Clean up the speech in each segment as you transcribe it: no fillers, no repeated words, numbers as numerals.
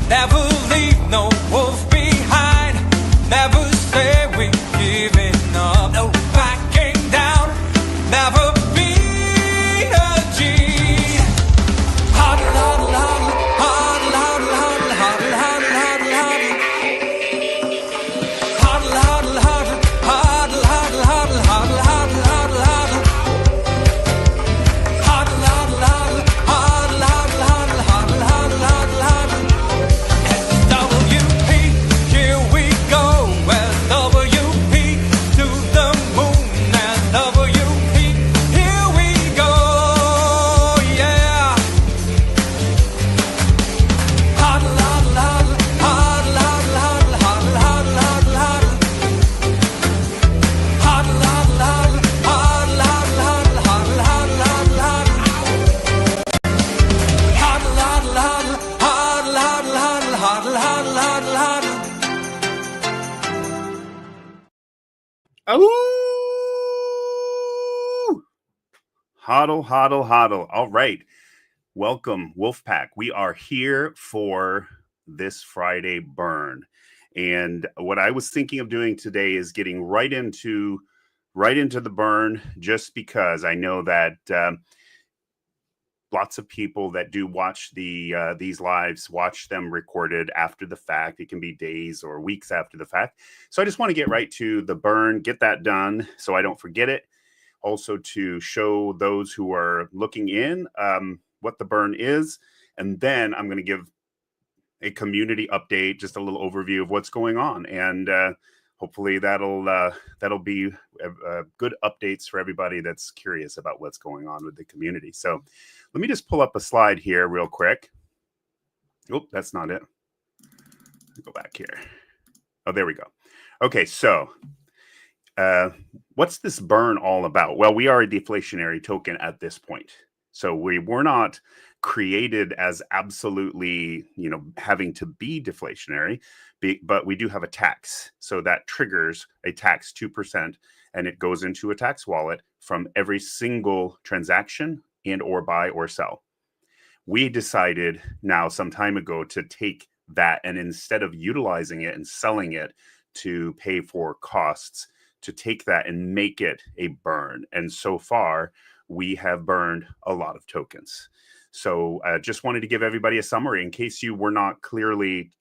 Never leave no wolf behind. Never say we're giving up. No backing down. Never be a G. Huddle, huddle, huddle, huddle, huddle, huddle, huddle, huddle, huddle, huddle. Huddle, huddle, huddle, huddle, huddle, huddle, huddle, huddle, huddle, huddle. Huddle, huddle, huddle, huddle, huddle, huddle, huddle, huddle, huddle, huddle. SWP, here we go. SWP to the moon. SWP, here we go. Yeah. Huddle, huddle, huddle, huddle, huddle, huddle, huddle, huddle, huddle, huddle. Huddle, huddle, huddle, huddle, huddle, huddle, huddle, huddle, huddle, huddle. Huddle, huddle, huddle, huddle, huddle, huddle, huddle, huddle, huddle, huddle. Oh, hodl, hodl, hodl. All right. Welcome, Wolfpack. We are here for this Friday burn. And what I was thinking of doing today is getting right into the burn, just because I know that lots of people that do watch these lives watch them recorded after the fact. It can be days or weeks after the fact. So I just want to get right to the burn, get that done so I don't forget it. Also to show those who are looking in what the burn is. And then I'm going to give a community update, just a little overview of what's going on. And hopefully that'll be good updates for everybody that's curious about what's going on with the community. So let me just pull up a slide here real quick. Oh, that's not it. Go back here. Oh, there we go. Okay, so what's this burn all about? Well, we are a deflationary token at this point. So we were not created as absolutely, having to be deflationary, but we do have a tax. So that triggers a tax 2%, and it goes into a tax wallet from every single transaction and or buy or sell. We decided now some time ago to take that, and instead of utilizing it and selling it to pay for costs, to take that and make it a burn. And so far, we have burned a lot of tokens. So just wanted to give everybody a summary in case you were not clearly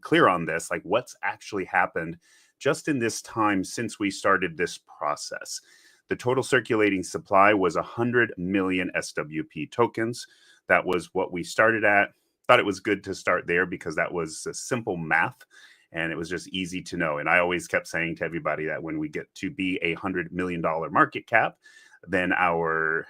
clear on this, like what's actually happened just in this time since we started this process. The total circulating supply was 100 million SWP tokens. That was what we started at. Thought it was good to start there because that was a simple math and it was just easy to know. And I always kept saying to everybody that when we get to be $100 million market cap, then our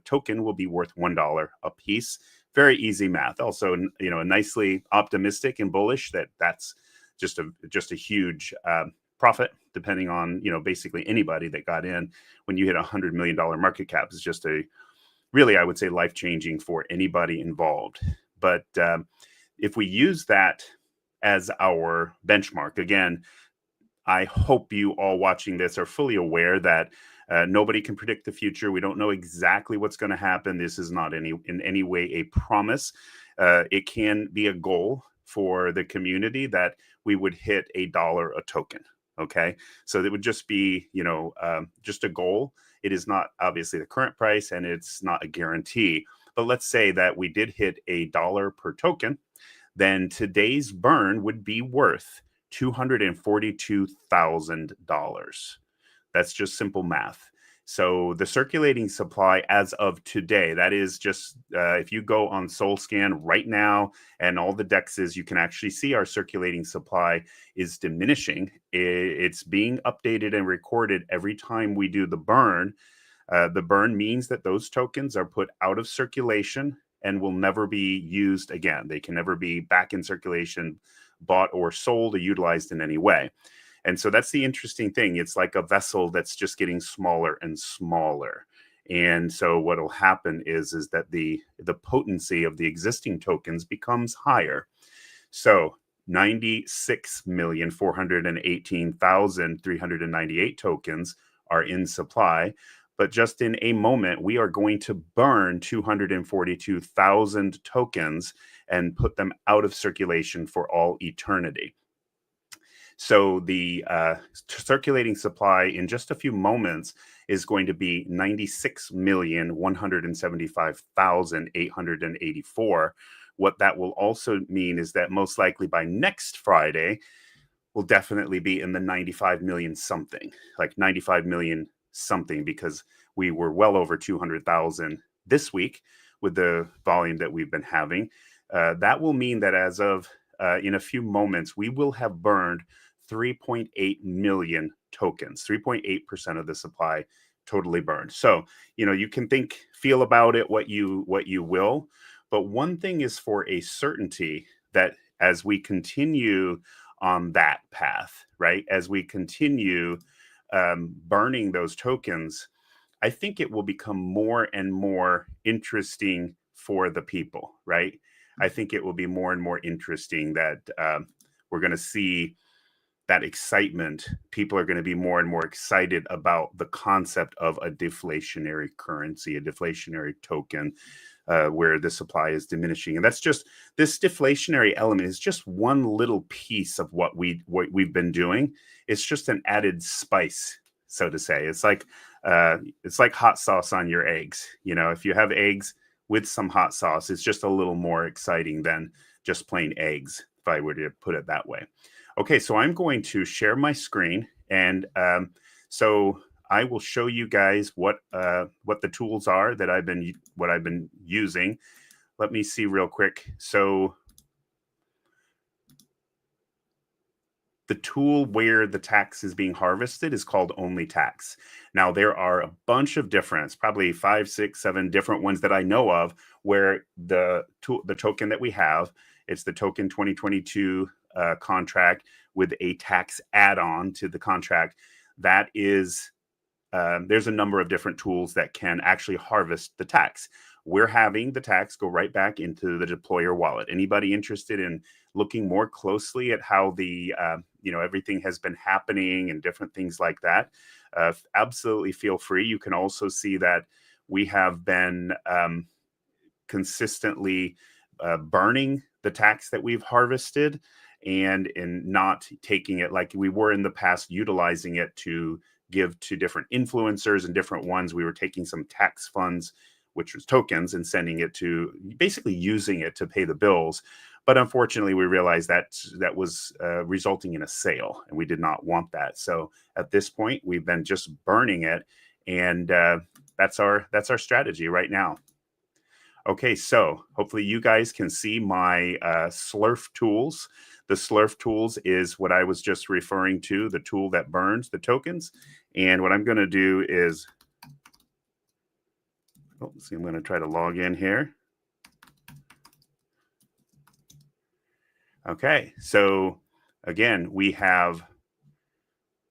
token will be worth $1 a piece. Very easy math. Also, nicely optimistic and bullish that's just a huge profit, depending on, basically anybody that got in. When you hit $100 million market cap, is just really, I would say, life-changing for anybody involved. But if we use that as our benchmark, again, I hope you all watching this are fully aware that nobody can predict the future. We don't know exactly what's going to happen. This is not in any way a promise. It can be a goal for the community that we would hit $1 a token. Okay, so it would just be, just a goal. It is not obviously the current price, and it's not a guarantee. But let's say that we did hit $1 per token, then today's burn would be worth $242,000. That's just simple math. So the circulating supply as of today, that is just, if you go on SolScan right now and all the dexes, you can actually see our circulating supply is diminishing. It's being updated and recorded every time we do the burn. The burn means that those tokens are put out of circulation and will never be used again. They can never be back in circulation, bought or sold or utilized in any way. And so that's the interesting thing. It's like a vessel that's just getting smaller and smaller. And so what will happen is that the potency of the existing tokens becomes higher. So 96,418,398 tokens are in supply. But just in a moment, we are going to burn 242,000 tokens. and put them out of circulation for all eternity. So the circulating supply in just a few moments is going to be 96,175,884. What that will also mean is that most likely by next Friday, we'll definitely be in the 95 million something, like 95 million something, because we were well over 200,000 this week with the volume that we've been having. That will mean that as of in a few moments, we will have burned 3.8 million tokens, 3.8% of the supply totally burned. So, you can feel about it what you will, but one thing is for a certainty, that as we continue on that path, right, as we continue burning those tokens, I think it will become more and more interesting for the people, right? I think it will be more and more interesting that we're going to see that excitement. People are going to be more and more excited about the concept of a deflationary currency, a deflationary token, where the supply is diminishing. And that's just, this deflationary element is just one little piece of what we've been doing. It's just an added spice, so to say. It's like hot sauce on your eggs. If you have eggs with some hot sauce, it's just a little more exciting than just plain eggs, if I were to put it that way. Okay, so I'm going to share my screen, and so I will show you guys what the tools are that I've been using. Let me see real quick. So the tool where the tax is being harvested is called Only Tax. Now, there are a bunch of different, probably 5, 6, 7 different ones that I know of, where the token that we have, it's the token 2022 contract with a tax add-on to the contract. That is, there's a number of different tools that can actually harvest the tax. We're having the tax go right back into the deployer wallet. Anybody interested in looking more closely at how the everything has been happening and different things like that, absolutely feel free. You can also see that we have been consistently burning the tax that we've harvested, and in not taking it like we were in the past, utilizing it to give to different influencers and different ones. We were taking some tax funds, which was tokens, and sending it to, basically using it to pay the bills. But unfortunately, we realized that was resulting in a sale, and we did not want that. So at this point, we've been just burning it, and that's our strategy right now. Okay, so hopefully you guys can see my Slurf tools. The Slurf tools is what I was just referring to, the tool that burns the tokens. And what I'm going to do is, let's see, I'm going to try to log in here. Okay, so again, we have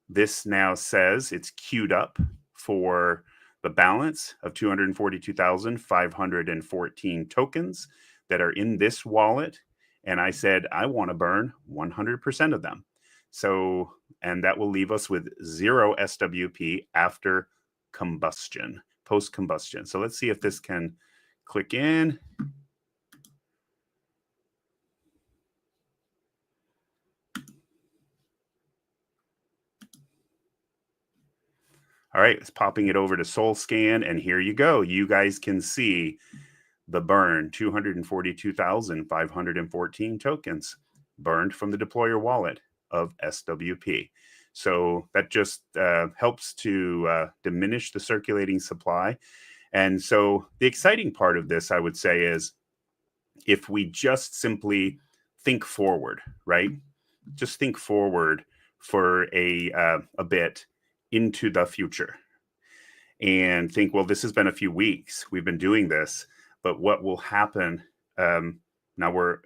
this now says it's queued up for the balance of 242,514 tokens that are in this wallet. And I said, I want to burn 100% of them. So, and that will leave us with 0 SWP after combustion, post combustion. So let's see if this can click in. All right, it's popping it over to SoulScan, and here you go. You guys can see the burn, 242,514 tokens burned from the deployer wallet of SWP. So that just helps to diminish the circulating supply. And so the exciting part of this, I would say, is if we just simply think forward, right? Just think forward for a bit into the future and think, well, this has been a few weeks. We've been doing this, but what will happen? Now we're,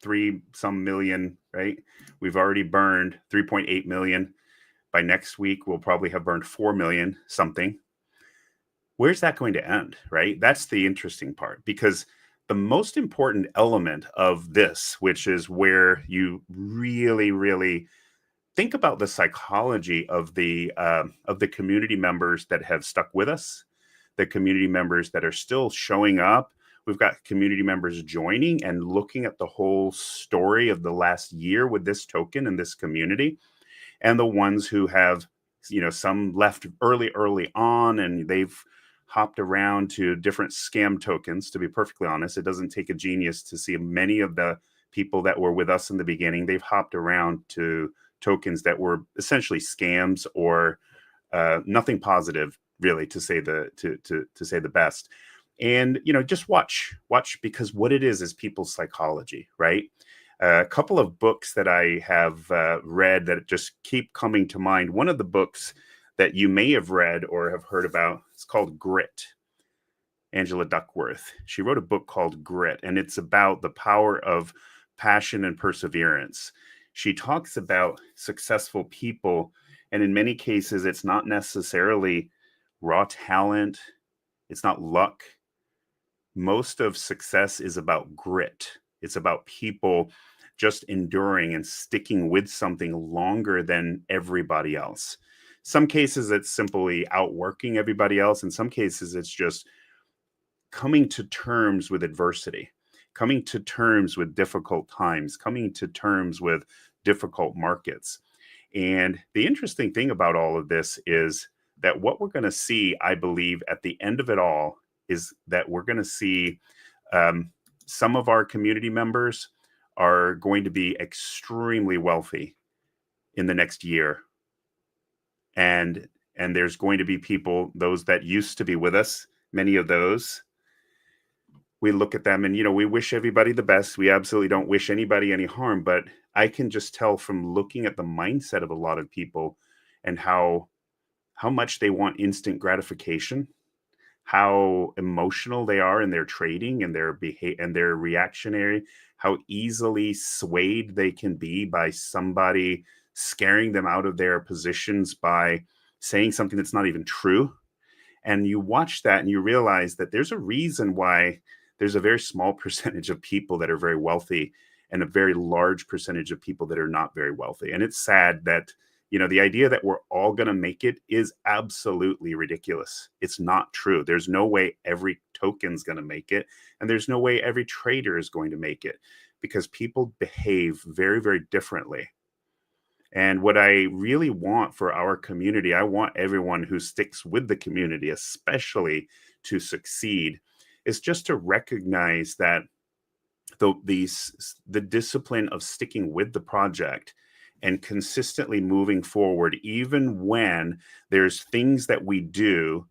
3-some million, right? We've already burned 3.8 million. By next week, we'll probably have burned 4 million something. Where's that going to end, right? That's the interesting part, because the most important element of this, which is where you really, really think about the psychology of the community members that have stuck with us, the community members that are still showing up We've got community members joining and looking at the whole story of the last year with this token and this community, and the ones who have, some left early on, and they've hopped around to different scam tokens. To be perfectly honest, it doesn't take a genius to see many of the people that were with us in the beginning. They've hopped around to tokens that were essentially scams or nothing positive, really, to say the best. And just watch, because what it is people's psychology, right? A couple of books that I have read that just keep coming to mind. One of the books that you may have read or have heard about, it's called Grit. Angela Duckworth. She wrote a book called Grit, and it's about the power of passion and perseverance. She talks about successful people, and in many cases, it's not necessarily raw talent. It's not luck. Most of success is about grit. It's about people just enduring and sticking with something longer than everybody else. Some cases, it's simply outworking everybody else. In some cases, it's just coming to terms with adversity, coming to terms with difficult times, coming to terms with difficult markets. And the interesting thing about all of this is that what we're going to see, I believe, at the end of it all, is that we're going to see some of our community members are going to be extremely wealthy in the next year. And there's going to be people, those that used to be with us, many of those, we look at them and, we wish everybody the best. We absolutely don't wish anybody any harm. But I can just tell from looking at the mindset of a lot of people and how much they want instant gratification, how emotional they are in their trading and their behavior and their reactionary, how easily swayed they can be by somebody scaring them out of their positions by saying something that's not even true. And you watch that and you realize that there's a reason why there's a very small percentage of people that are very wealthy and a very large percentage of people that are not very wealthy. And it's sad that, the idea that we're all going to make it is absolutely ridiculous. It's not true. There's no way every token's going to make it. And there's no way every trader is going to make it, because people behave very, very differently. And what I really want for our community, I want everyone who sticks with the community, especially to succeed, is just to recognize that the discipline of sticking with the project and consistently moving forward, even when there's things that we do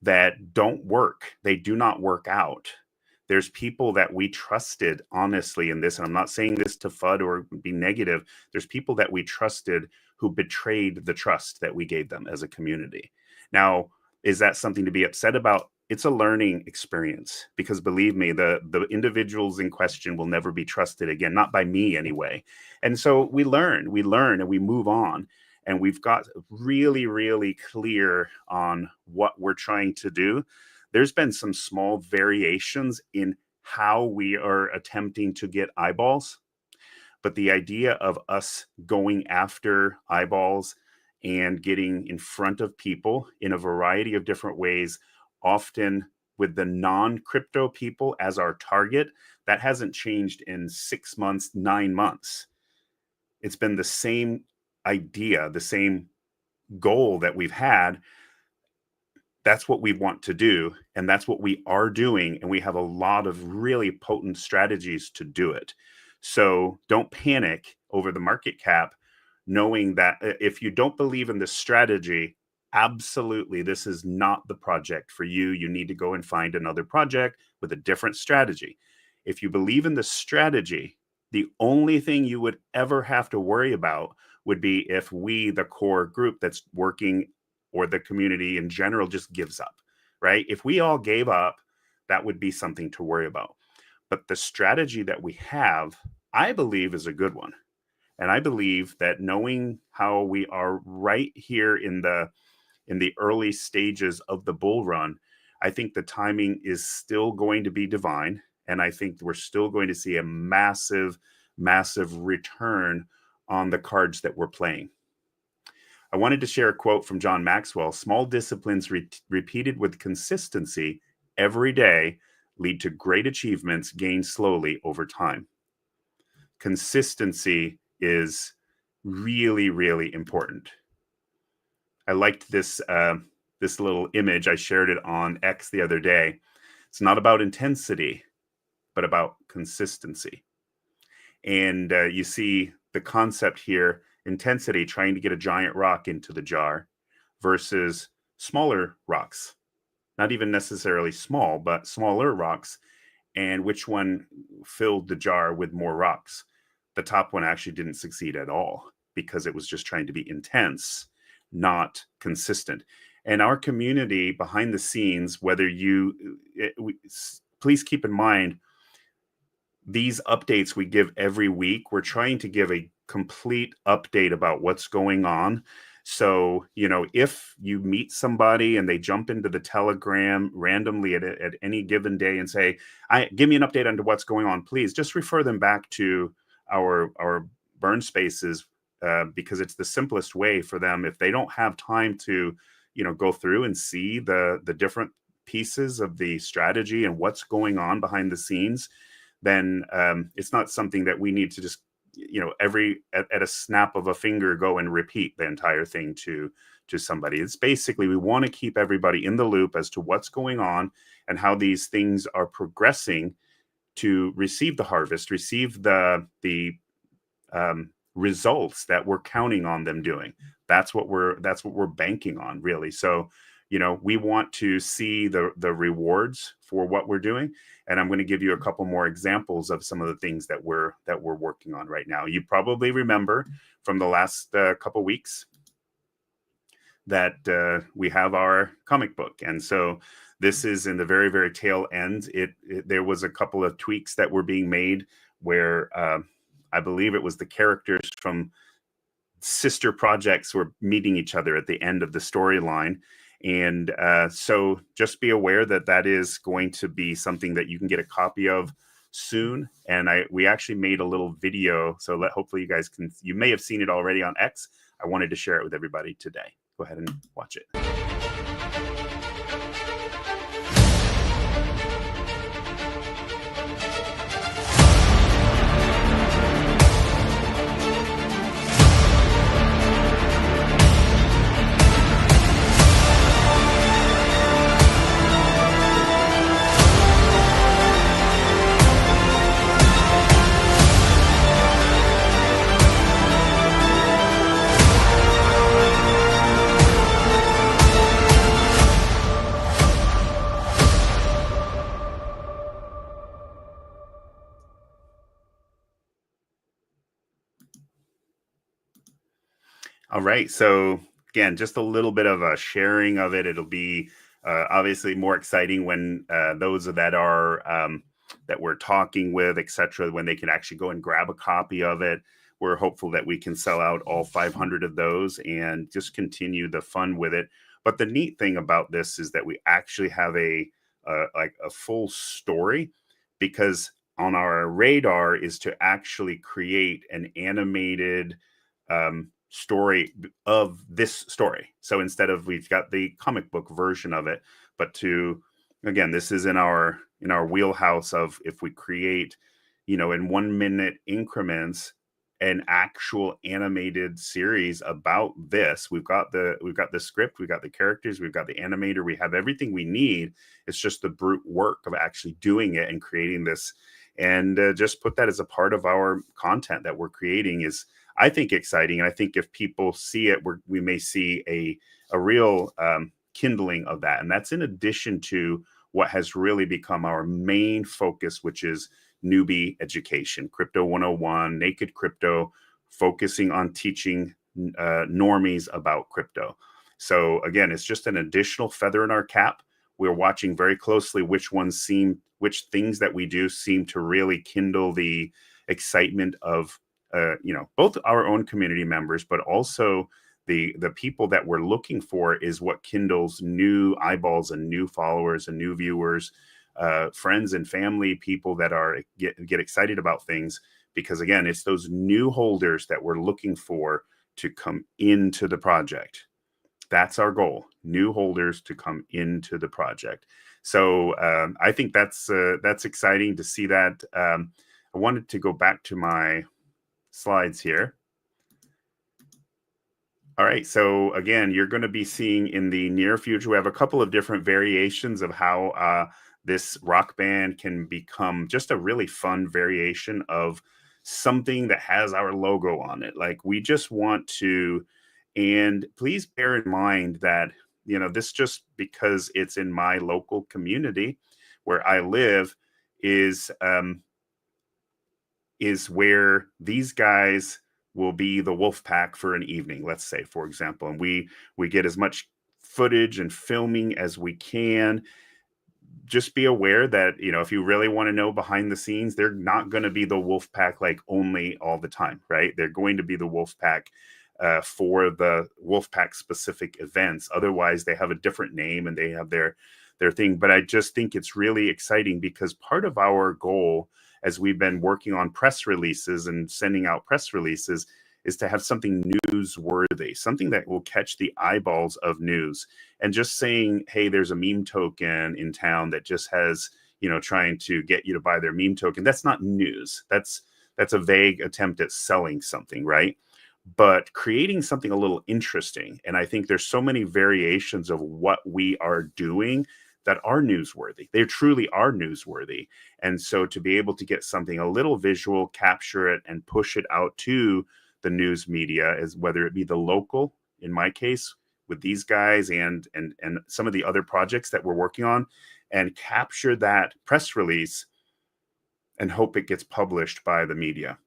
that don't work, they do not work out. There's people that we trusted honestly in this, and I'm not saying this to FUD or be negative. There's people that we trusted who betrayed the trust that we gave them as a community. Now, is that something to be upset about? It's a learning experience, because believe me, the individuals in question will never be trusted again, not by me anyway. And so we learn and we move on, and we've got really, really clear on what we're trying to do. There's been some small variations in how we are attempting to get eyeballs, but the idea of us going after eyeballs and getting in front of people in a variety of different ways, often with the non-crypto people as our target, that hasn't changed in 6 months, 9 months. It's been the same idea, the same goal that we've had. That's what we want to do, and that's what we are doing, and we have a lot of really potent strategies to do it. So don't panic over the market cap, knowing that if you don't believe in this strategy, absolutely, this is not the project for you. You need to go and find another project with a different strategy. If you believe in the strategy, the only thing you would ever have to worry about would be if we, the core group that's working, or the community in general, just gives up, right? If we all gave up, that would be something to worry about. But the strategy that we have, I believe, is a good one. And I believe that knowing how we are right here in the early stages of the bull run, I think the timing is still going to be divine. And I think we're still going to see a massive, massive return on the cards that we're playing. I wanted to share a quote from John Maxwell: small disciplines repeated with consistency every day lead to great achievements gained slowly over time. Consistency is really, really important. I liked this little image. I shared it on X the other day. It's not about intensity, but about consistency. And you see the concept here: intensity, trying to get a giant rock into the jar, versus smaller rocks, not even necessarily small, but smaller rocks. And which one filled the jar with more rocks? The top one actually didn't succeed at all because it was just trying to be intense, not consistent. And our community behind the scenes, whether please keep in mind, these updates we give every week, we're trying to give a complete update about what's going on. So, if you meet somebody and they jump into the Telegram randomly at any given day and say, give me an update on what's going on, please just refer them back to our burn spaces, because it's the simplest way for them. If they don't have time to, go through and see the different pieces of the strategy and what's going on behind the scenes, then it's not something that we need to just at a snap of a finger go and repeat the entire thing to somebody. It's basically, we want to keep everybody in the loop as to what's going on and how these things are progressing to receive the harvest, receive the results that we're counting on them doing. That's what we're banking on, really. So we want to see the rewards for what we're doing. And I'm going to give you a couple more examples of some of the things that we're working on right now. You probably remember from the last couple weeks that we have our comic book. And so this is in the very, very tail end. There was a couple of tweaks that were being made where I believe it was the characters from sister projects were meeting each other at the end of the storyline. And so just be aware that is going to be something that you can get a copy of soon. And we actually made a little video. So hopefully you guys you may have seen it already on X. I wanted to share it with everybody today. Go ahead and watch it. All right. So again, just a little bit of a sharing of it. It'll be obviously more exciting when those that are that we're talking with, etc., when they can actually go and grab a copy of it. We're hopeful that we can sell out all 500 of those and just continue the fun with it. But the neat thing about this is that we actually have a full story, because on our radar is to actually create an animated story of this story. So instead of, we've got the comic book version of it, but again, this is in our wheelhouse of, if we create, in 1 minute increments, an actual animated series about this. We've got the script, we've got the characters, we've got the animator, we have everything we need. It's just the brute work of actually doing it and creating this, and just put that as a part of our content that we're creating is, I think, exciting. And I think if people see it, we may see a real kindling of that. And that's in addition to what has really become our main focus, which is newbie education, Crypto 101, Naked Crypto, focusing on teaching normies about crypto. So again, it's just an additional feather in our cap. We're watching very closely which things that we do seem to really kindle the excitement of both our own community members, but also the people that we're looking for is what kindles new eyeballs and new followers and new viewers, friends and family, people that get excited about things, because again, it's those new holders that we're looking for to come into the project. That's our goal, new holders to come into the project. So I think that's exciting to see that. I wanted to go back to my slides here. All right, so again, you're going to be seeing in the near future, we have a couple of different variations of how this rock band can become just a really fun variation of something that has our logo on it. Like we just want to, and please bear in mind that, this just because it's in my local community where I live is where these guys will be the wolf pack for an evening, let's say, for example, and we get as much footage and filming as we can. Just be aware that, if you really want to know behind the scenes, they're not going to be the wolf pack like only all the time, right? They're going to be the wolf pack for the wolf pack specific events. Otherwise, they have a different name and they have their thing. But I just think it's really exciting because part of our goal, as we've been working on press releases and sending out press releases, is to have something newsworthy, something that will catch the eyeballs of news. And just saying, hey, there's a meme token in town that just has, trying to get you to buy their meme token. That's not news. That's a vague attempt at selling something, right? But creating something a little interesting. And I think there's so many variations of what we are doing that are newsworthy. They truly are newsworthy. And so to be able to get something a little visual, capture it, and push it out to the news media, as whether it be the local, in my case, with these guys and some of the other projects that we're working on, and capture that press release and hope it gets published by the media.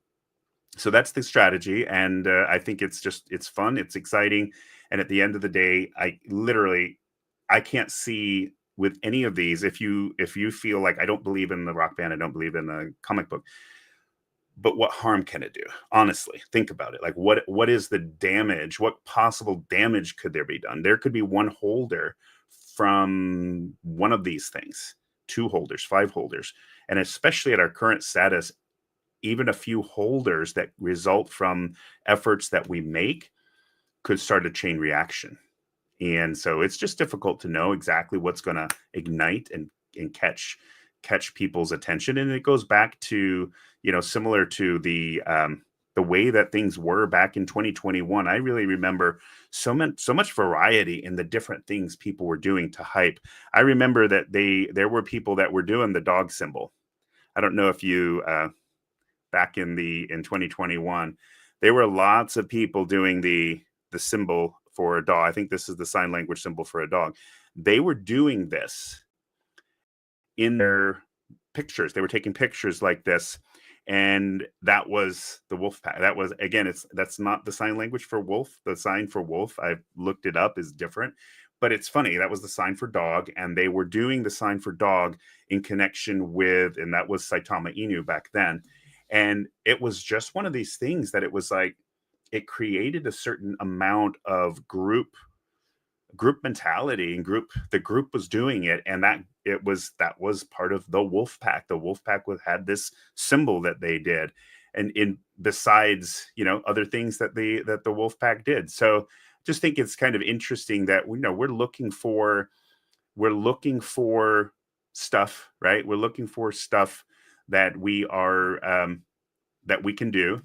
So that's the strategy. And I think it's fun. It's exciting. And at the end of the day, I can't see with any of these, if you feel like I don't believe in the rock band, I don't believe in the comic book, but what harm can it do? Honestly, think about it. Like what is the damage? What possible damage could there be done? There could be one holder from one of these things, 2 holders, 5 holders. And especially at our current status, even a few holders that result from efforts that we make could start a chain reaction. And so it's just difficult to know exactly what's going to ignite and catch people's attention. And it goes back to, similar to the way that things were back in 2021. I really remember so much variety in the different things people were doing to hype. I remember that there were people that were doing the dog symbol. I don't know if you back in 2021, there were lots of people doing the symbol for a dog. I think this is the sign language symbol for a dog. They were doing this in their pictures. They were taking pictures like this. And that was the wolf pack. That was, again, that's not the sign language for wolf. The sign for wolf, I've looked it up, is different. But it's funny, that was the sign for dog. And they were doing the sign for dog in connection with, and that was Saitama Inu back then. And it was just one of these things that it was like, it created a certain amount of group mentality, and the group was doing it, and that was part of the wolf pack. The wolf pack had this symbol that they did, and besides other things that the wolf pack did. So just think it's kind of interesting that we're looking for stuff, right? We're looking for stuff that we are that we can do.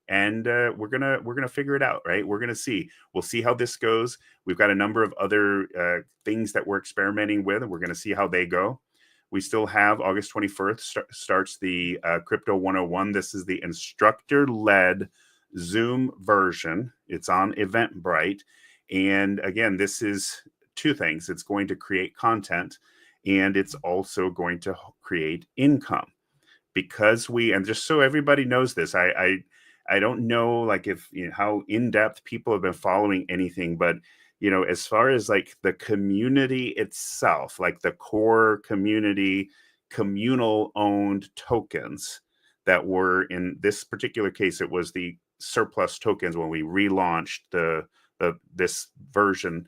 And we're gonna figure it out, right? We'll see how this goes. We've got a number of other things that we're experimenting with, and we're gonna see how they go. We still have August 21st starts the Crypto 101. This is the instructor-led Zoom version. It's on Eventbrite, and again, this is 2 things. It's going to create content, and it's also going to create income, because and just so everybody knows this, I don't know, like, if how in-depth people have been following anything, but as far as like the community itself, like the core community, communal owned tokens that were, in this particular case, it was the surplus tokens when we relaunched this version.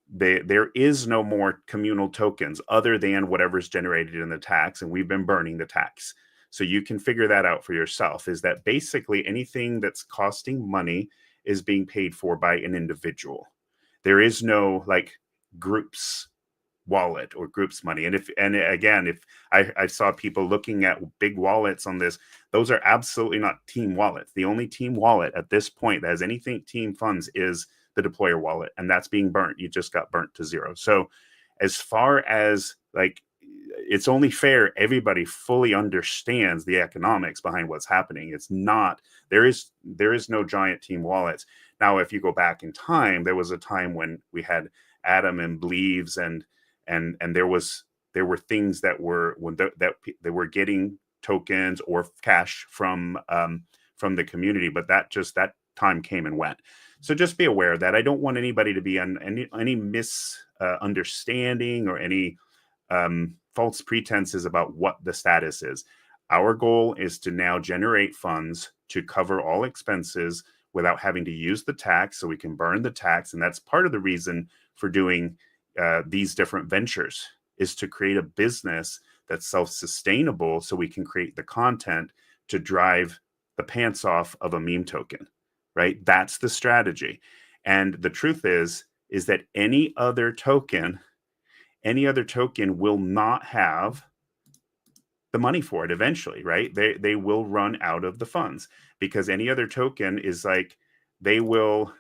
There is no more communal tokens other than whatever's generated in the tax, and we've been burning the tax. So you can figure that out for yourself, is that basically anything that's costing money is being paid for by an individual. There is no like groups wallet or group's money. And again, if I saw people looking at big wallets on this, those are absolutely not team wallets. The only team wallet at this point that has anything team funds is the deployer wallet, and that's being burnt. You just got burnt to zero. So as far as like, it's only fair everybody fully understands the economics behind what's happening. It's not, there is no giant team wallets. Now, if you go back in time, there was a time when we had Atom and Bleaves, and there were things that were that they were getting tokens or cash from the community, but that time came and went. So just be aware of that. I don't want anybody to be on any misunderstanding or any false pretenses about what the status is. Our goal is to now generate funds to cover all expenses without having to use the tax, so we can burn the tax. And that's part of the reason for doing these different ventures, is to create a business that's self-sustainable, so we can create the content to drive the pants off of a meme token, right? That's the strategy. And the truth is that any other token will not have the money for it eventually, right? They will run out of the funds, because any other token is like, they won't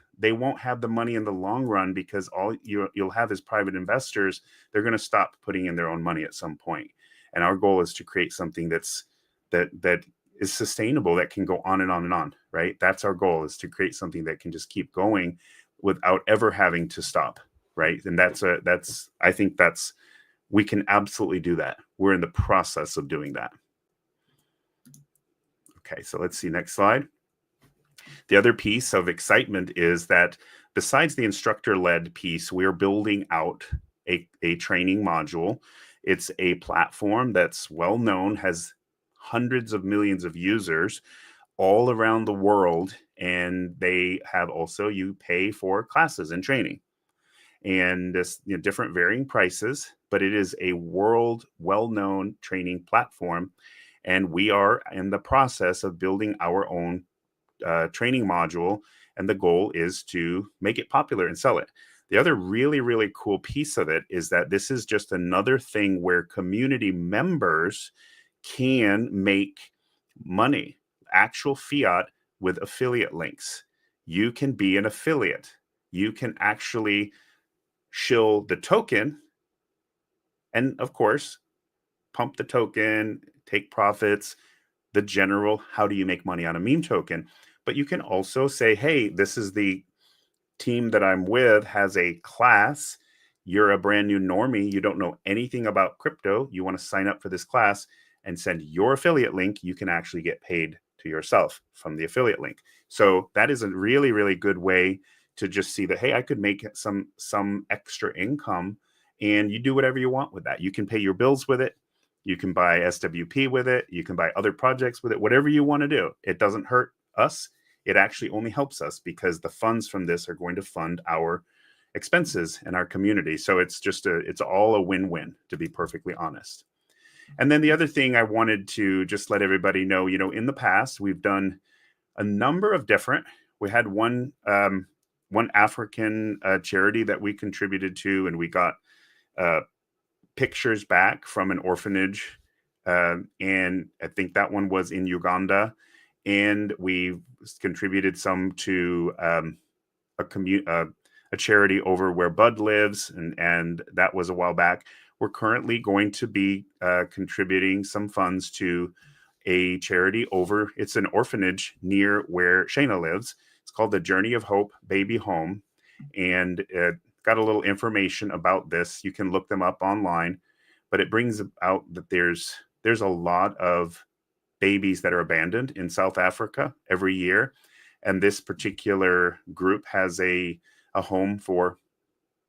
have the money in the long run, because all you'll have is private investors. They're going to stop putting in their own money at some point. And our goal is to create something that is sustainable, that can go on and on and on, right? That's our goal, is to create something that can just keep going without ever having to stop, right? And I think we can absolutely do that. We're in the process of doing that. Okay, so let's see, next slide. The other piece of excitement is that besides the instructor-led piece, we're building out a training module. It's a platform that's well known, has hundreds of millions of users all around the world, and they have also, you pay for classes and training, and different varying prices, but it is a world well-known training platform. And we are in the process of building our own training module, and the goal is to make it popular and sell it. The other really, really cool piece of it is that this is just another thing where community members can make money, actual fiat, with affiliate links. You can be an affiliate. You can actually shill the token and, of course, pump the token, take profits, the general how do you make money on a meme token. But you can also say, hey, this is the team that I'm with, has a class. You're a brand new normie. You don't know anything about crypto. You want to sign up for this class and send your affiliate link. You can actually get paid to yourself from the affiliate link. So that is a really, really good way to just see that, hey, I could make some extra income, and you do whatever you want with that. You can pay your bills with it. You can buy SWP with it. You can buy other projects with it, whatever you want to do. It doesn't hurt us. It actually only helps us, because the funds from this are going to fund our expenses and our community. So it's all a win-win, to be perfectly honest. And then the other thing I wanted to just let everybody know, in the past, we've done a number of different, we had one African charity that we contributed to, and we got pictures back from an orphanage. And I think that one was in Uganda. And we contributed some to a charity over where Bud lives, and that was a while back. We're currently going to be contributing some funds to a charity over, it's an orphanage near where Shayna lives. It's called the Journey of Hope Baby Home, and got a little information about this. You can look them up online, but it brings out that there's a lot of babies that are abandoned in South Africa every year. And this particular group has a home for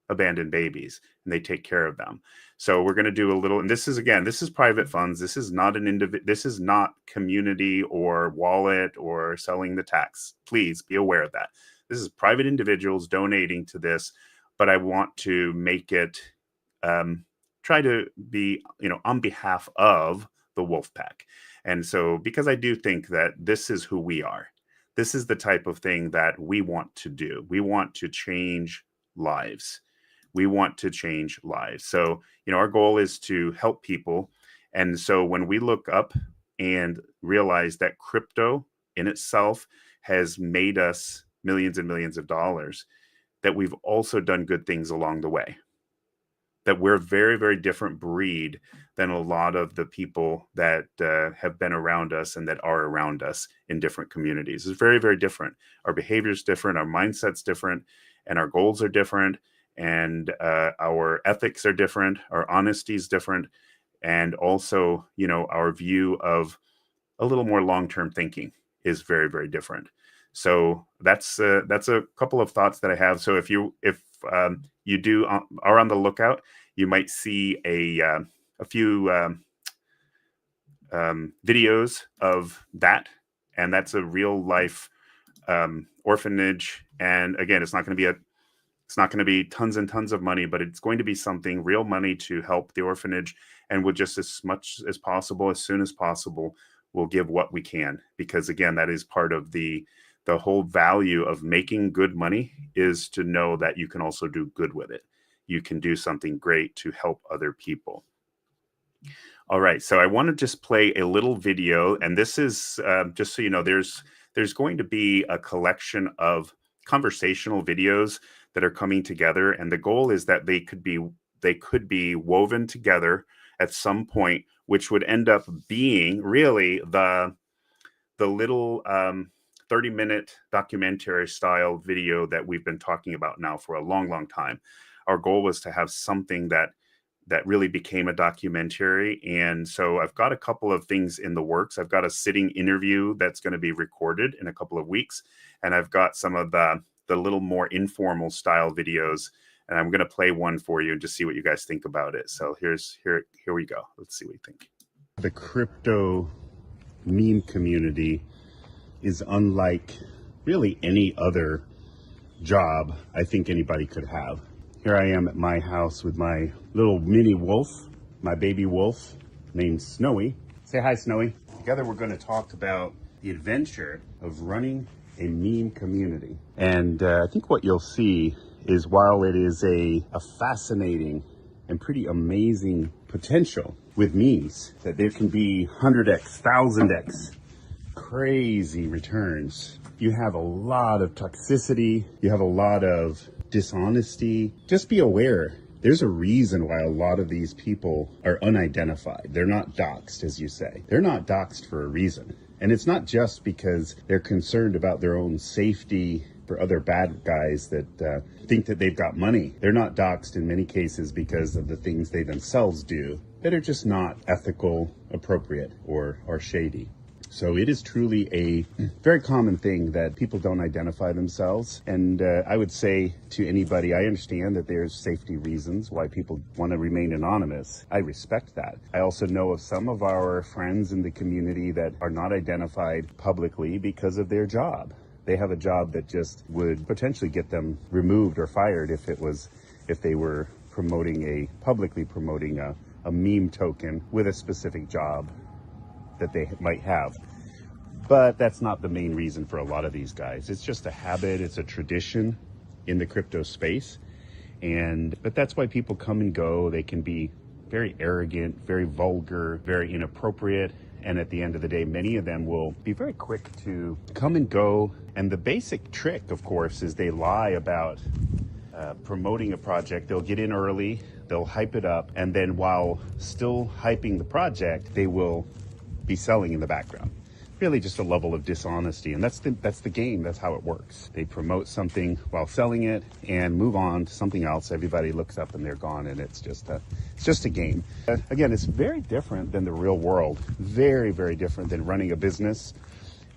abandoned babies, and they take care of them. So we're going to do a little, and this is private funds. This is not this is not community or wallet or selling the tax. Please be aware of that. This is private individuals donating to this, but I want to make it, try to be, on behalf of the Wolfpack. And so, because I do think that this is who we are. This is the type of thing that we want to do. We want to change lives. We want to change lives. So, our goal is to help people. And so when we look up and realize that crypto in itself has made us millions and millions of dollars, that we've also done good things along the way. That we're a very, very different breed than a lot of the people that have been around us and that are around us in different communities. It's very, very different. Our behavior is different, our mindset's different, and our goals are different, and our ethics are different, our honesty is different, and also, our view of a little more long-term thinking is very, very different. So that's a couple of thoughts that I have. So if you are on the lookout, you might see a few videos of that, and that's a real life orphanage. And again, it's not going to be tons and tons of money, but it's going to be something real money to help the orphanage, and we'll just as much as possible, as soon as possible, we'll give what we can, because again, that is part of the whole value of making good money, is to know that you can also do good with it. You can do something great to help other people. All right, so I want to just play a little video, and this is just so you know, there's going to be a collection of conversational videos that are coming together, and the goal is that they could be woven together at some point, which would end up being really the little 30-minute documentary style video that we've been talking about now for a long, long time. Our goal was to have something that really became a documentary. And so I've got a couple of things in the works. I've got a sitting interview that's going to be recorded in a couple of weeks. And I've got some of the little more informal style videos. And I'm going to play one for you and just see what you guys think about it. So here we go. Let's see what you think. The crypto meme community is unlike really any other job I think anybody could have. Here I am at my house with my little mini wolf, my baby wolf named Snowy. Say hi, Snowy. Together we're going to talk about the adventure of running a meme community. And I think what you'll see is, while it is a fascinating and pretty amazing potential with memes, that there can be 100x, 1000x crazy returns. You have a lot of toxicity, you have a lot of dishonesty. Just be aware, there's a reason why a lot of these people are unidentified. They're not doxxed, as you say. They're not doxxed for a reason. And it's not just because they're concerned about their own safety for other bad guys that think that they've got money. They're not doxxed in many cases because of the things they themselves do that are just not ethical, appropriate, or shady. So it is truly a very common thing that people don't identify themselves. And I would say to anybody, I understand that there's safety reasons why people want to remain anonymous. I respect that. I also know of some of our friends in the community that are not identified publicly because of their job. They have a job that just would potentially get them removed or fired if they were publicly promoting a meme token with a specific job that they might have. But that's not the main reason for a lot of these guys. It's just a habit, it's a tradition in the crypto space. But that's why people come and go. They can be very arrogant, very vulgar, very inappropriate. And at the end of the day, many of them will be very quick to come and go. And the basic trick, of course, is they lie about promoting a project. They'll get in early, they'll hype it up, and then while still hyping the project, they will be selling in the background. Really just a level of dishonesty, and that's the game. That's how it works. They promote something while selling it and move on to something else. Everybody looks up and they're gone, and it's just a game. Again, it's very different than the real world. Very, very different than running a business.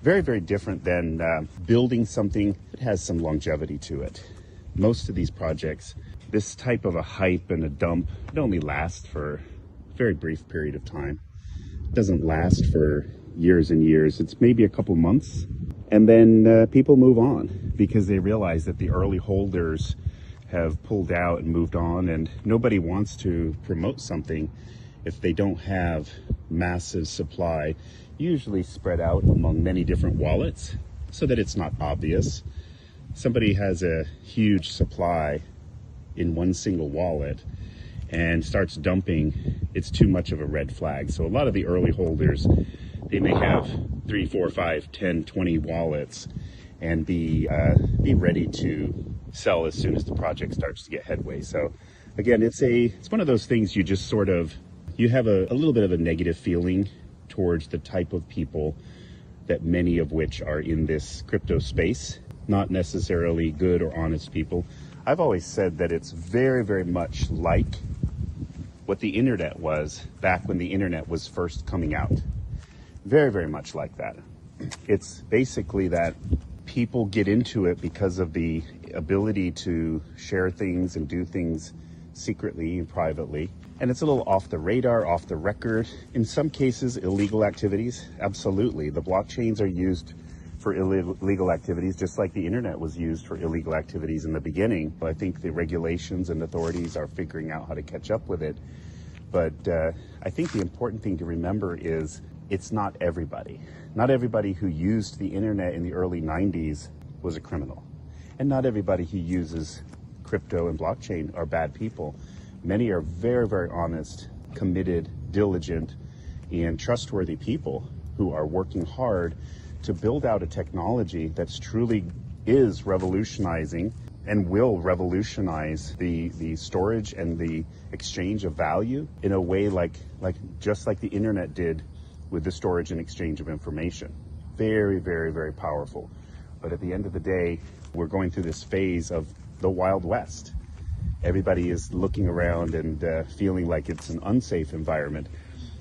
Very, very different than building something that has some longevity to it. Most of these projects, this type of a hype and a dump, it only lasts for a very brief period of time. It doesn't last for years and years. It's maybe a couple months, and then people move on because they realize that the early holders have pulled out and moved on, and nobody wants to promote something if they don't have massive supply, usually spread out among many different wallets so that it's not obvious. Somebody has a huge supply in one single wallet and starts dumping, it's too much of a red flag. So a lot of the early holders, they may have 3, 4, 5, 10, 20 wallets and be ready to sell as soon as the project starts to get headway. So again, it's one of those things you just sort of, you have a little bit of a negative feeling towards the type of people that many of which are in this crypto space, not necessarily good or honest people. I've always said that it's very, very much like what the internet was back when the internet was first coming out. Very, very much like that. It's basically that people get into it because of the ability to share things and do things secretly and privately. And it's a little off the radar, off the record. In some cases, illegal activities, absolutely. The blockchains are used for illegal activities, just like the internet was used for illegal activities in the beginning. But I think the regulations and authorities are figuring out how to catch up with it. But I think the important thing to remember is it's not everybody. Not everybody who used the internet in the early 90s was a criminal. And not everybody who uses crypto and blockchain are bad people. Many are very, very honest, committed, diligent, and trustworthy people who are working hard to build out a technology that's truly is revolutionizing and will revolutionize the storage and the exchange of value in a way just like the internet did with the storage and exchange of information. Very, very, very powerful. But at the end of the day, we're going through this phase of the Wild West. Everybody is looking around and feeling like it's an unsafe environment.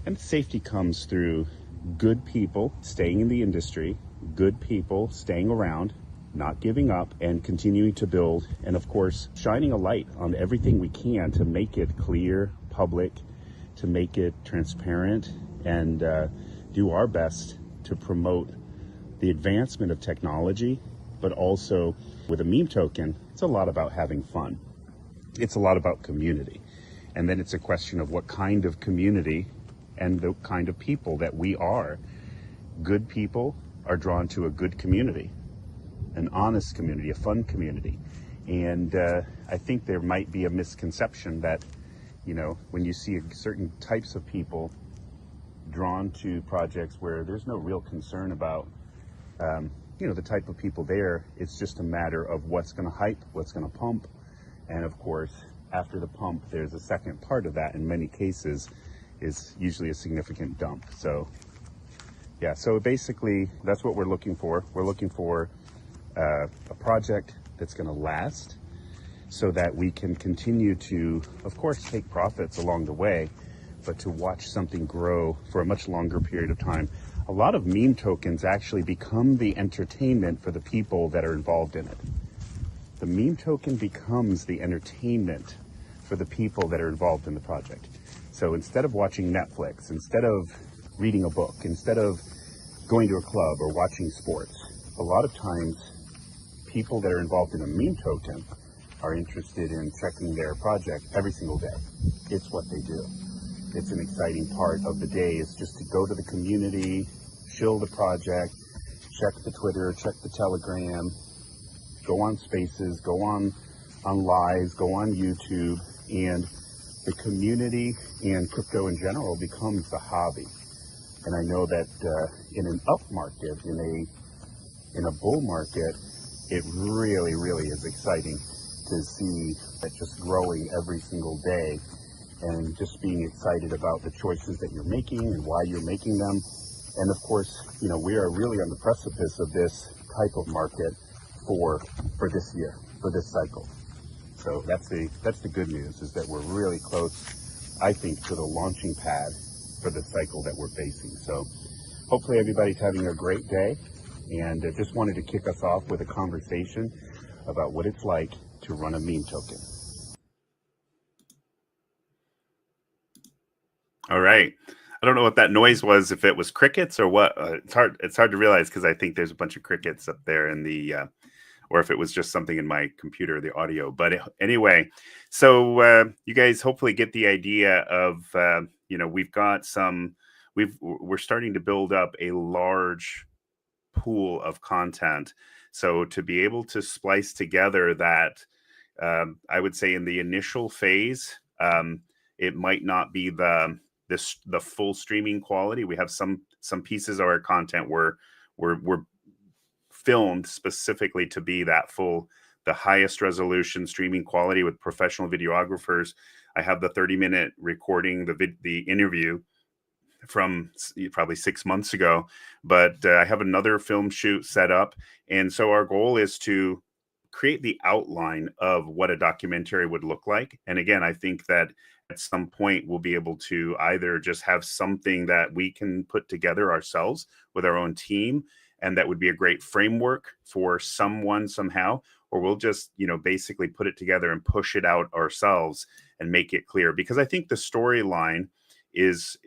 And safety comes through good people staying in the industry, good people staying around, not giving up, and continuing to build, and of course, shining a light on everything we can to make it clear, public, to make it transparent, and do our best to promote the advancement of technology, but also with a meme token, it's a lot about having fun. It's a lot about community. And then it's a question of what kind of community and the kind of people that we are. Good people are drawn to a good community, an honest community, a fun community. And I think there might be a misconception that, when you see certain types of people drawn to projects where there's no real concern about, the type of people there, it's just a matter of what's going to hype, what's going to pump. And of course, after the pump, there's a second part of that in many cases is usually a significant dump. So yeah, so basically that's what we're looking for. We're looking for a project that's going to last so that we can continue to, of course, take profits along the way, but to watch something grow for a much longer period of time. A lot of meme tokens actually become the entertainment for the people that are involved in it. The meme token becomes the entertainment for the people that are involved in the project. So instead of watching Netflix, instead of reading a book, instead of going to a club or watching sports, a lot of times people that are involved in a meme token are interested in checking their project every single day. It's what they do. It's an exciting part of the day is just to go to the community, shill the project, check the Twitter, check the Telegram, go on Spaces, go on lives, go on YouTube, and the community and crypto in general becomes the hobby. And I know that in an up market, in a bull market, it really, really is exciting to see that just growing every single day and just being excited about the choices that you're making and why you're making them. And of course, we are really on the precipice of this type of market for this year, for this cycle. So that's the good news, is that we're really close, I think, to the launching pad for the cycle that we're facing. So hopefully everybody's having a great day, and I just wanted to kick us off with a conversation about what it's like to run a meme token. All right. I don't know what that noise was, if it was crickets or what. It's hard to realize because I think there's a bunch of crickets up there in the or if it was just something in my computer, the audio. But anyway, so you guys hopefully get the idea of, we're starting to build up a large pool of content. So to be able to splice together that, I would say in the initial phase, it might not be the full streaming quality. We have some pieces of our content were filmed specifically to be that full, the highest resolution streaming quality with professional videographers. I have the 30-minute recording, the interview from probably 6 months ago, but I have another film shoot set up. And so our goal is to create the outline of what a documentary would look like. And again, I think that at some point we'll be able to either just have something that we can put together ourselves with our own team, and that would be a great framework for someone somehow, or we'll just, basically put it together and push it out ourselves and make it clear. Because I think the storyline is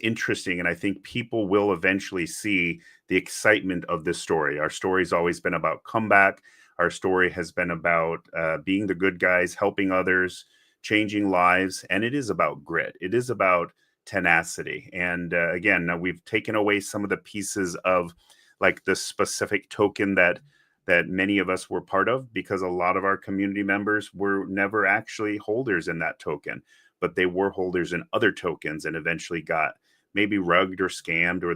interesting, and I think people will eventually see the excitement of this story. Our story's always been about comeback. Our story has been about being the good guys, helping others, changing lives, and it is about grit. It is about tenacity. And again, now we've taken away some of the pieces of like the specific token that many of us were part of, because a lot of our community members were never actually holders in that token, but they were holders in other tokens and eventually got maybe rugged or scammed, or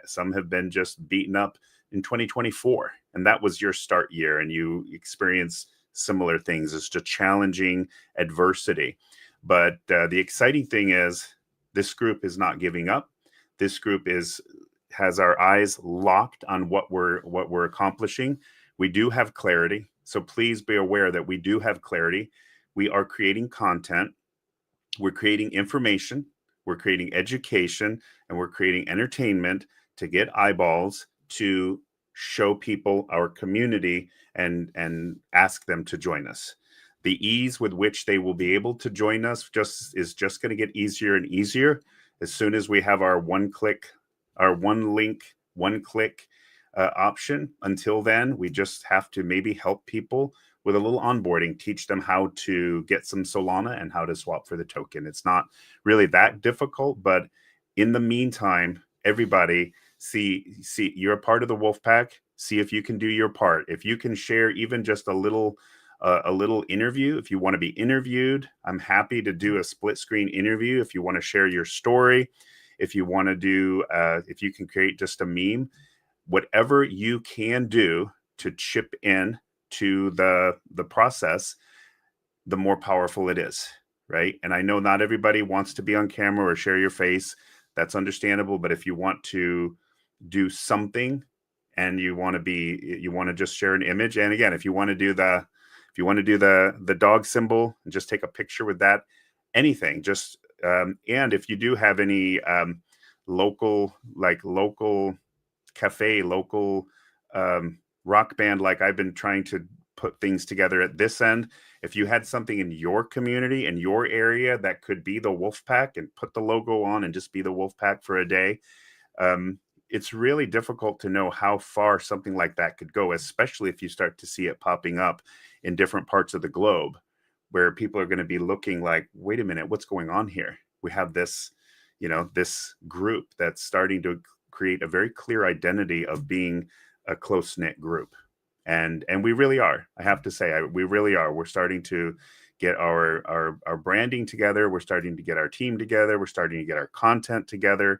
some have been just beaten up in 2024. And that was your start year, and you experience similar things. It's just challenging adversity. But the exciting thing is this group is not giving up. This group has our eyes locked on what we're accomplishing. We do have clarity. So please be aware that we do have clarity. We are creating content. We're creating information. We're creating education, and we're creating entertainment to get eyeballs, to show people our community and ask them to join us. The ease with which they will be able to join us is just going to get easier and easier as soon as we have our one link, one click option. Until then, we just have to maybe help people with a little onboarding, teach them how to get some Solana and how to swap for the token. It's not really that difficult, but in the meantime, everybody see you're a part of the Wolfpack. See if you can do your part. If you can share even just a little interview, if you want to be interviewed, I'm happy to do a split screen interview. If you want to share your story, if you want to do, if you can create just a meme, whatever you can do to chip in to the process, the more powerful it is, right? And I know not everybody wants to be on camera or share your face. That's understandable. But if you want to do something and you want to just share an image, and again, if you want to do the dog symbol and just take a picture with that, anything, just and if you do have any local cafe, local rock band, like I've been trying to put things together at this end. If you had something in your community, in your area, that could be the Wolfpack and put the logo on and just be the Wolfpack for a day, it's really difficult to know how far something like that could go, especially if you start to see it popping up in different parts of the globe, where people are going to be looking like, wait a minute, what's going on here? We have this, this group that's starting to create a very clear identity of being a close-knit group. And we really are. I have to say, we really are. We're starting to get our branding together. We're starting to get our team together. We're starting to get our content together,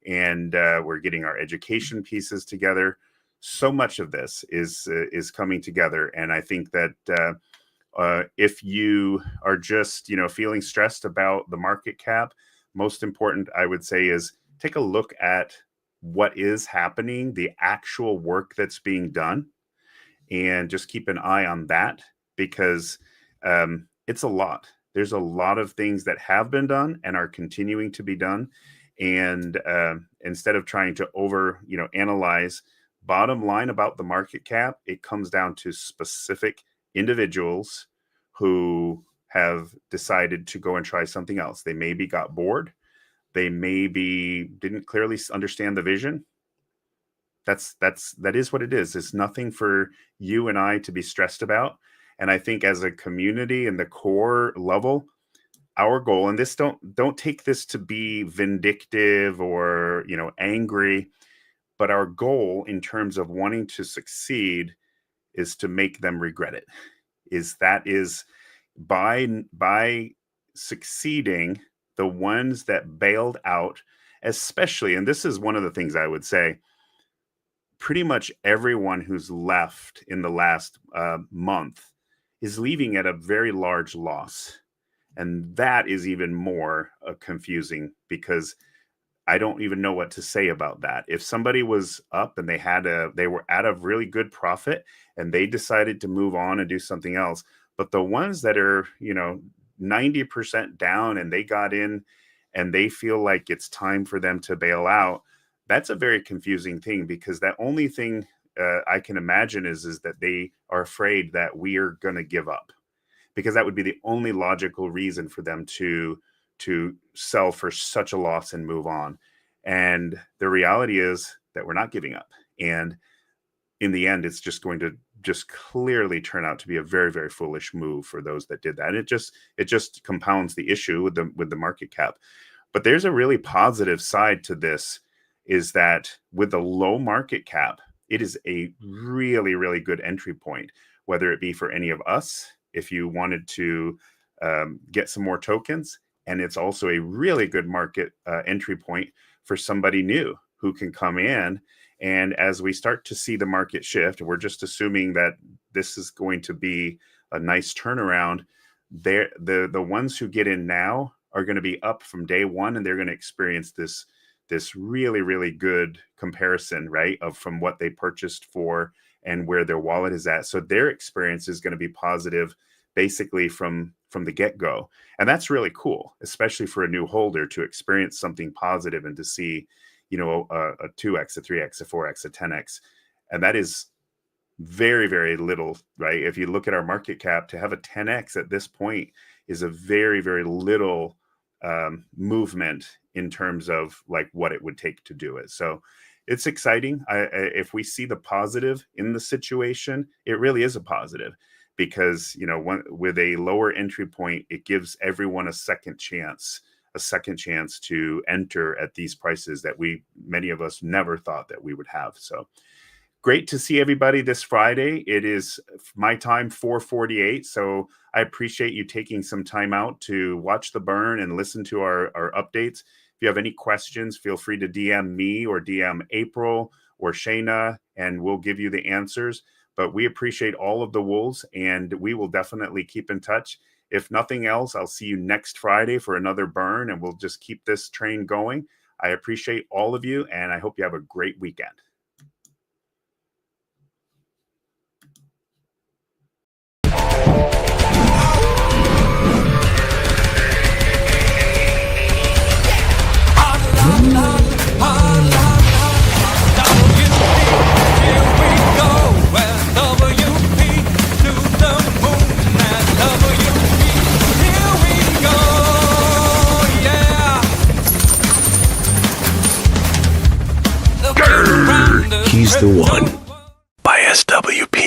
and we're getting our education pieces together. So much of this is coming together, and I think that if you are just feeling stressed about the market cap, most important, I would say, is take a look at what is happening, the actual work that's being done, and just keep an eye on that, because it's a lot. There's a lot of things that have been done and are continuing to be done. And instead of trying to analyze, bottom line about the market cap, it comes down to specific individuals who have decided to go and try something else. They maybe got bored. They maybe didn't clearly understand the vision. That is what it is. It's nothing for you and I to be stressed about. And I think as a community in the core level, our goal, and this don't take this to be vindictive or angry, but our goal in terms of wanting to succeed is to make them regret it. is by succeeding, the ones that bailed out, especially, and this is one of the things I would say, pretty much everyone who's left in the last month is leaving at a very large loss. And that is even more confusing, because I don't even know what to say about that. If somebody was up and they were at a really good profit and they decided to move on and do something else, but the ones that are, 90% down and they got in and they feel like it's time for them to bail out, that's a very confusing thing, because that only thing I can imagine is that they are afraid that we are going to give up, because that would be the only logical reason for them to sell for such a loss and move on. And the reality is that we're not giving up. And in the end, it's just going to just clearly turn out to be a very, very foolish move for those that did that. It just compounds the issue with the market cap. But there's a really positive side to this, is that with the low market cap, it is a really, really good entry point, whether it be for any of us, if you wanted to get some more tokens. And it's also a really good market entry point for somebody new who can come in. And as we start to see the market shift, we're just assuming that this is going to be a nice turnaround. The ones who get in now are going to be up from day one, and they're going to experience this really, really good comparison, right, from what they purchased for and where their wallet is at. So their experience is going to be positive basically from the get-go. And that's really cool, especially for a new holder, to experience something positive and to see, a 2x, a 3x, a 4x, a 10x. And that is very, very little, right? If you look at our market cap, to have a 10x at this point is a very, very little movement in terms of like what it would take to do it. So it's exciting. If we see the positive in the situation, it really is a positive, because with a lower entry point, it gives everyone a second chance to enter at these prices that many of us never thought that we would have. So great to see everybody this Friday. It is my time, 4:48. So I appreciate you taking some time out to watch the burn and listen to our updates. If you have any questions, feel free to DM me or DM April or Shayna, and we'll give you the answers. But we appreciate all of the wolves, and we will definitely keep in touch. If nothing else, I'll see you next Friday for another burn, and we'll just keep this train going. I appreciate all of you, and I hope you have a great weekend. He's the one by SWP.